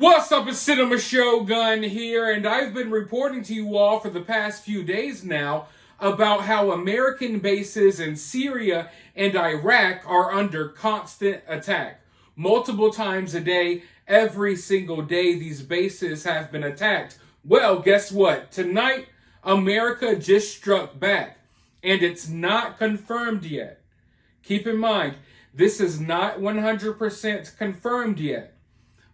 What's up, it's Cinema Shogun here, and I've been reporting to you all for the past few days now about how American bases in Syria and Iraq are under constant attack. Multiple times a day, every single day, these bases have been attacked. Well, guess what? Tonight, America just struck back, and it's not confirmed yet. Keep in mind, this is not 100% confirmed yet.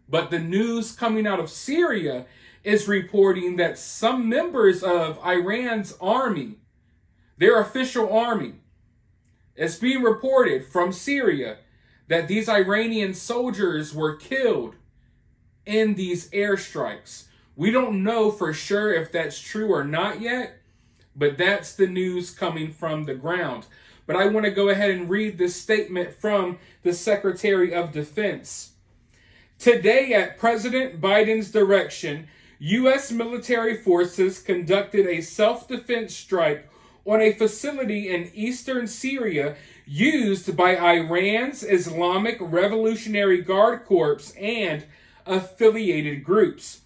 But the news coming out of Syria is reporting that some members of Iran's army, their official army, it's being reported from Syria that these Iranian soldiers were killed in these airstrikes. We don't know for sure if that's true or not yet, but that's the news coming from the ground. But I want to go ahead and read this statement from the Secretary of Defense. Today, at President Biden's direction, U.S. military forces conducted a self-defense strike on a facility in eastern Syria used by Iran's Islamic Revolutionary Guard Corps and affiliated groups.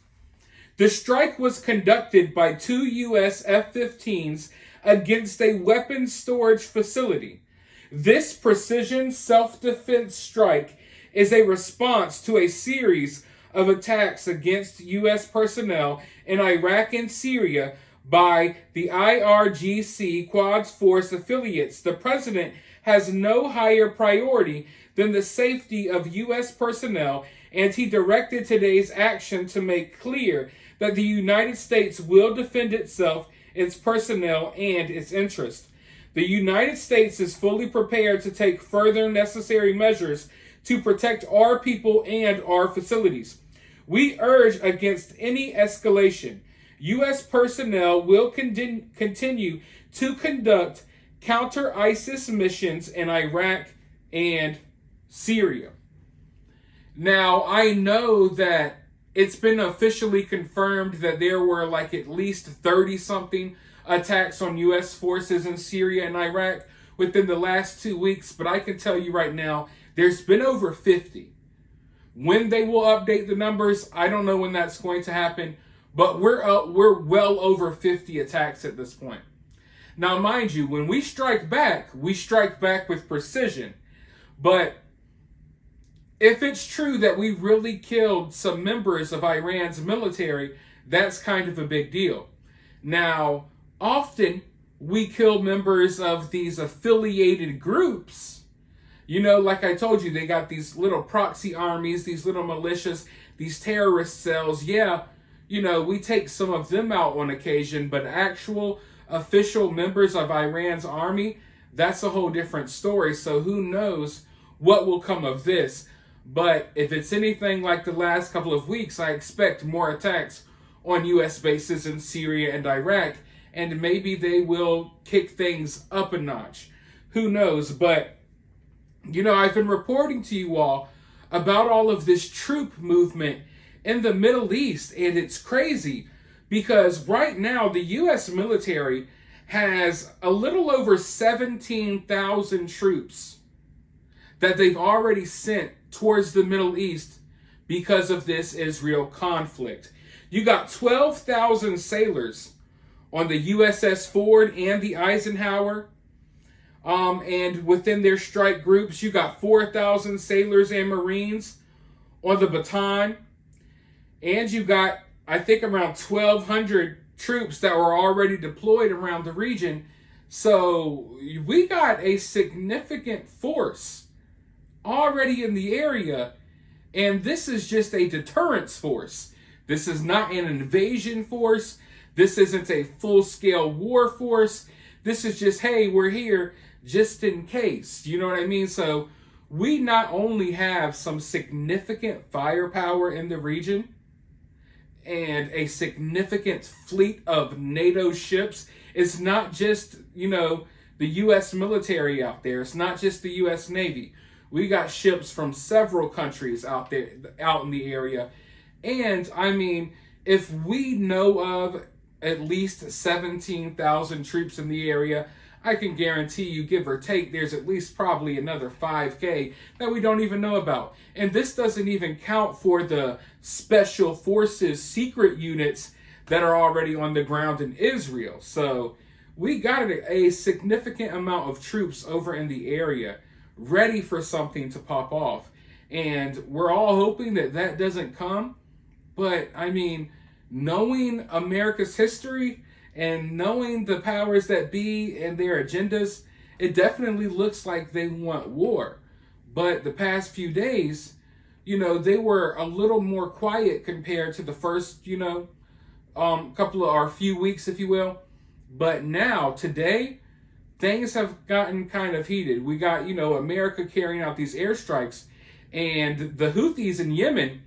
The strike was conducted by 2 U.S. F-15s against a weapons storage facility. This precision self-defense strike is a response to a series of attacks against U.S. personnel in Iraq and Syria by the IRGC Quds Force affiliates. The president has no higher priority than the safety of U.S. personnel, and he directed today's action to make clear that the United States will defend itself, its personnel, and its interests. The United States is fully prepared to take further necessary measures to protect our people and our facilities. We urge against any escalation. U.S. personnel will continue to conduct counter-ISIS missions in Iraq and Syria. Now, I know that it's been officially confirmed that there were at least 30-something attacks on U.S. forces in Syria and Iraq within the last 2 weeks, but I can tell you right now, there's been over 50. When they will update the numbers, I don't know when that's going to happen, but we're well over 50 attacks at this point. Now, mind you, when we strike back with precision. But if it's true that we really killed some members of Iran's military, that's kind of a big deal. Now, often we kill members of these affiliated groups. You know, like I told you, they got these little proxy armies, these little militias, these terrorist cells. Yeah, you know, we take some of them out on occasion, but actual official members of Iran's army, that's a whole different story. So who knows what will come of this. But if it's anything like the last couple of weeks, I expect more attacks on U.S. bases in Syria and Iraq, and maybe they will kick things up a notch. Who knows? But you know, I've been reporting to you all about all of this troop movement in the Middle East, and it's crazy because right now the U.S. military has a little over 17,000 troops that they've already sent towards the Middle East because of this Israel conflict. You got 12,000 sailors on the USS Ford and the Eisenhower. And within their strike groups, you got 4,000 sailors and Marines on the Bataan. And you got, I think, around 1,200 troops that were already deployed around the region. So we got a significant force already in the area. And this is just a deterrence force. This is not an invasion force. This isn't a full-scale war force. This is just, hey, we're here just in case. You know what I mean? So we not only have some significant firepower in the region and a significant fleet of NATO ships. It's not just, the U.S. military out there. It's not just the U.S. Navy. We got ships from several countries out there, out in the area. And, I mean, if we know of at least 17,000 troops in the area, I can guarantee you, give or take, there's at least probably another 5K that we don't even know about. And this doesn't even count for the special forces secret units that are already on the ground in Israel. So we got a significant amount of troops over in the area ready for something to pop off. And we're all hoping that that doesn't come. But I mean, knowing America's history and knowing the powers that be and their agendas, it definitely looks like they want war. But the past few days, they were a little more quiet compared to the first, couple of, or few weeks, if you will. But now, today, things have gotten kind of heated. We got, America carrying out these airstrikes, and the Houthis in Yemen,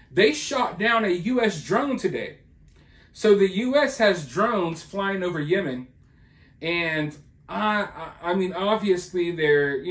they shot down a U.S. drone today. So the U.S. has drones flying over Yemen, and I mean, obviously they're,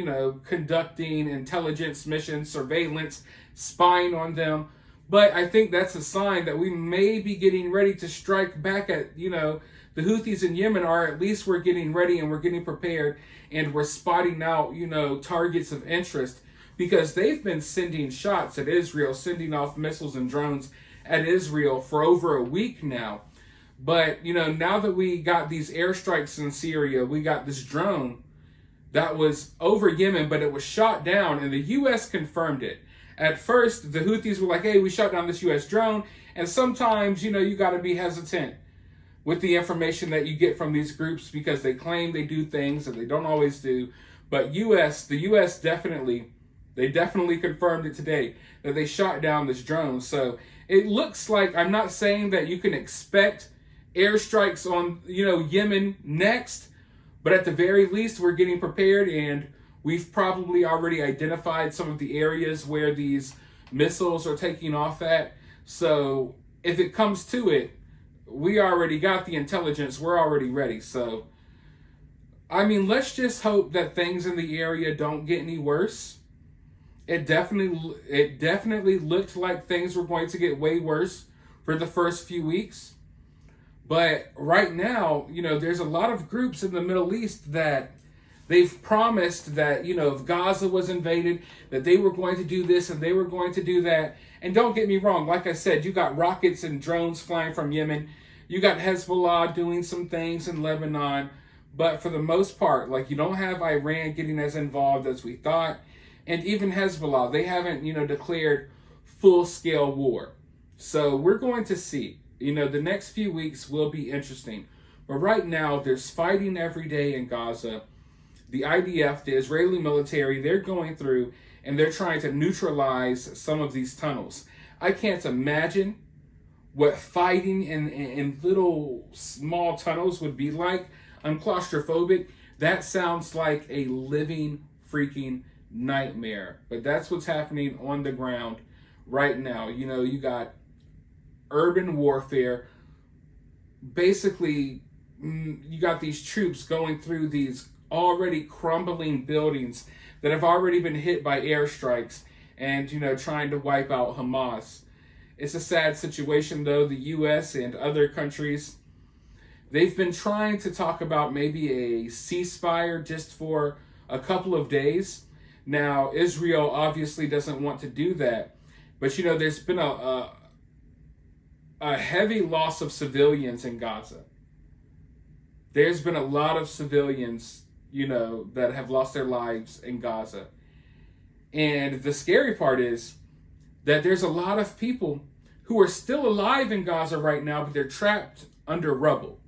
conducting intelligence missions, surveillance, spying on them. But I think that's a sign that we may be getting ready to strike back at, the Houthis in Yemen, or at least we're getting ready and we're getting prepared and we're spotting out, targets of interest, because they've been sending shots at Israel, sending off missiles and drones at Israel for over a week now. But, now that we got these airstrikes in Syria, we got this drone that was over Yemen, but it was shot down, and the U.S. confirmed it. At first, the Houthis were like, hey, we shot down this U.S. drone, and sometimes, you got to be hesitant with the information that you get from these groups because they claim they do things that they don't always do. But the U.S. definitely confirmed it today that they shot down this drone. So it looks like, I'm not saying that you can expect airstrikes on, Yemen next, but at the very least, we're getting prepared, and we've probably already identified some of the areas where these missiles are taking off at. So if it comes to it, we already got the intelligence. We're already ready. So, I mean, let's just hope that things in the area don't get any worse. It definitely looked like things were going to get way worse for the first few weeks. But right now, there's a lot of groups in the Middle East that they've promised that, if Gaza was invaded, that they were going to do this and they were going to do that. And don't get me wrong, like I said, you got rockets and drones flying from Yemen. You got Hezbollah doing some things in Lebanon. But for the most part, you don't have Iran getting as involved as we thought. And even Hezbollah, they haven't, declared full-scale war. So we're going to see. The next few weeks will be interesting. But right now, there's fighting every day in Gaza. The IDF, the Israeli military, they're going through and they're trying to neutralize some of these tunnels. I can't imagine what fighting in little small tunnels would be like. I'm claustrophobic. That sounds like a living freaking nightmare. But that's what's happening on the ground right now. You got urban warfare. Basically, you got these troops going through these already crumbling buildings that have already been hit by airstrikes and, trying to wipe out Hamas. It's a sad situation, though. The U.S. and other countries, they've been trying to talk about maybe a ceasefire just for a couple of days. Now, Israel obviously doesn't want to do that. But, there's been a heavy loss of civilians in Gaza. There's been a lot of civilians, that have lost their lives in Gaza. And the scary part is that there's a lot of people who are still alive in Gaza right now, but they're trapped under rubble.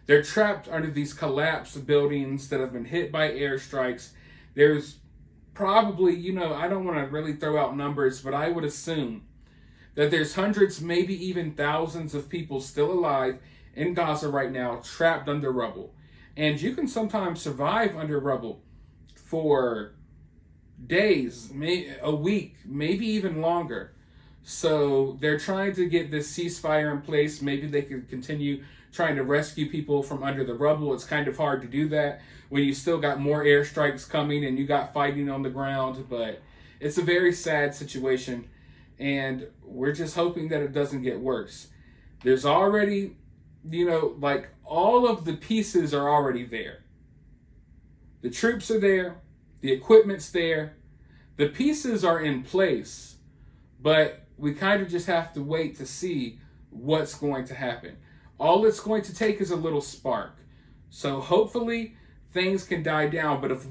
They're trapped under these collapsed buildings that have been hit by airstrikes. There's probably, I don't want to really throw out numbers, but I would assume that there's hundreds, maybe even thousands of people still alive in Gaza right now, trapped under rubble. And you can sometimes survive under rubble for days, a week, maybe even longer. So they're trying to get this ceasefire in place. Maybe they could continue trying to rescue people from under the rubble. It's kind of hard to do that when you still got more airstrikes coming and you got fighting on the ground. But it's a very sad situation, and we're just hoping that it doesn't get worse. There's already, all of the pieces are already there. The troops are there. The equipment's there. The pieces are in place. But we kind of just have to wait to see what's going to happen. All it's going to take is a little spark. So hopefully things can die down. But if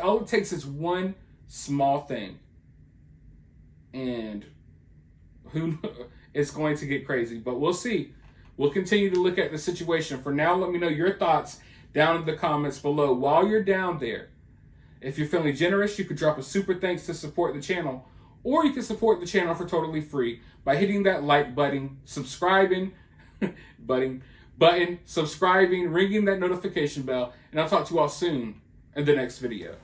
all it takes is one small thing. And it's going to get crazy. But we'll see. We'll continue to look at the situation. For now, let me know your thoughts down in the comments below. While you're down there, if you're feeling generous, you could drop a super thanks to support the channel. Or you can support the channel for totally free by hitting that like button, subscribing, subscribing, ringing that notification bell, and I'll talk to you all soon in the next video.